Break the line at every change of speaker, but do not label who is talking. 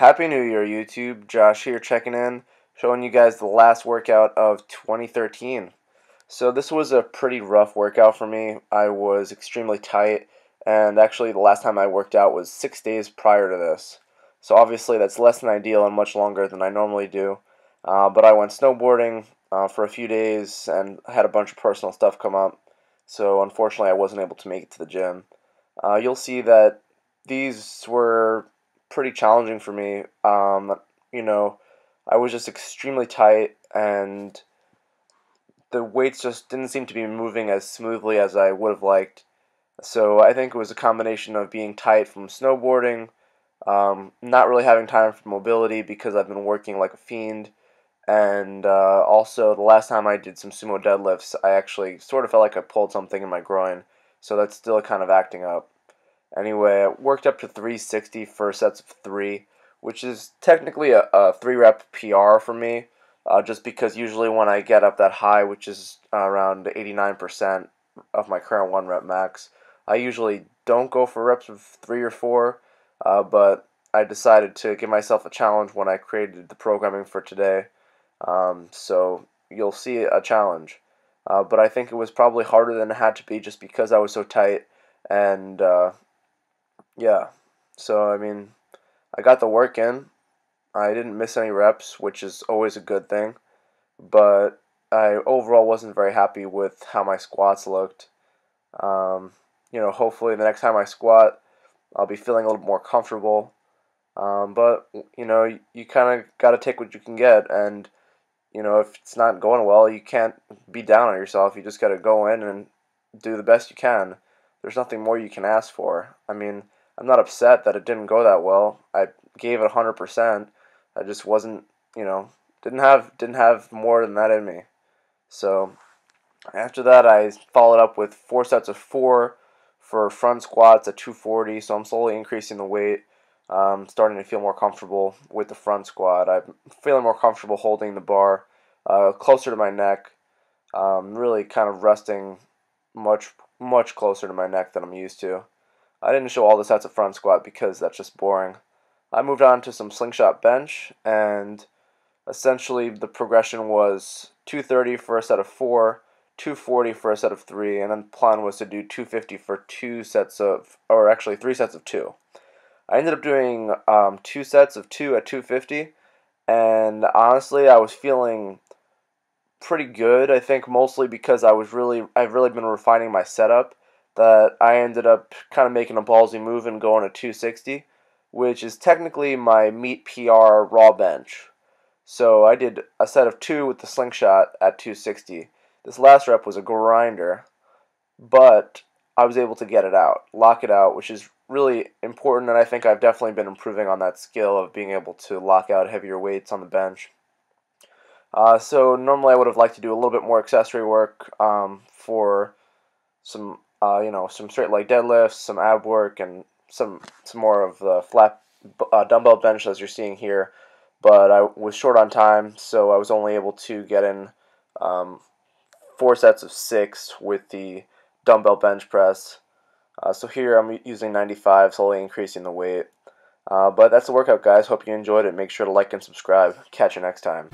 Happy New Year, YouTube. Josh here checking in, showing you guys the last workout of 2013. So this was a pretty rough workout for me. I was extremely tight, and actually the last time I worked out was 6 days prior to this. So obviously that's less than ideal and much longer than I normally do. But I went snowboarding for a few days and had a bunch of personal stuff come up. So unfortunately I wasn't able to make it to the gym. You'll see that these were pretty challenging for me. You know, I was just extremely tight, and the weights just didn't seem to be moving as smoothly as I would have liked. So I think it was a combination of being tight from snowboarding, not really having time for mobility because I've been working like a fiend, and also the last time I did some sumo deadlifts, I actually sort of felt like I pulled something in my groin, so that's still kind of acting up. Anyway, I worked up to 360 for sets of 3, which is technically a 3-rep PR for me, just because usually when I get up that high, which is around 89% of my current 1-rep max, I usually don't go for reps of 3 or 4, but I decided to give myself a challenge when I created the programming for today. So you'll see a challenge. But I think it was probably harder than it had to be just because I was so tight, and yeah, so I mean, I got the work in. I didn't miss any reps, which is always a good thing, but I overall wasn't very happy with how my squats looked. Hopefully the next time I squat, I'll be feeling a little more comfortable. But you kind of got to take what you can get, and if it's not going well, you can't be down on yourself. You just got to go in and do the best you can. There's nothing more you can ask for. I mean, I'm not upset that it didn't go that well. I gave it 100%. I just wasn't, didn't have more than that in me. So after that, I followed up with 4 sets of 4 for front squats at 240. So I'm slowly increasing the weight. Starting to feel more comfortable with the front squat. I'm feeling more comfortable holding the bar closer to my neck. Really kind of resting much closer to my neck than I'm used to. I didn't show all the sets of front squat because that's just boring. I moved on to some slingshot bench, and essentially the progression was 230 for a set of 4, 240 for a set of 3, and then the plan was to do 250 for 3 sets of 2. I ended up doing 2 sets of 2 at 250, and honestly, I was feeling pretty good. I think mostly because I've really been refining my setup, that I ended up kind of making a ballsy move and going to 260, which is technically my meet PR raw bench. So I did a set of 2 with the slingshot at 260. This last rep was a grinder, but I was able to get it out, lock it out, which is really important, and I think I've definitely been improving on that skill of being able to lock out heavier weights on the bench. So normally I would have liked to do a little bit more accessory work for some some straight leg deadlifts, some ab work, and some more of the flat dumbbell bench as you're seeing here. But I was short on time, so I was only able to get in 4 sets of 6 with the dumbbell bench press. So here I'm using 95, slowly increasing the weight. But that's the workout, guys. Hope you enjoyed it. Make sure to like and subscribe. Catch you next time.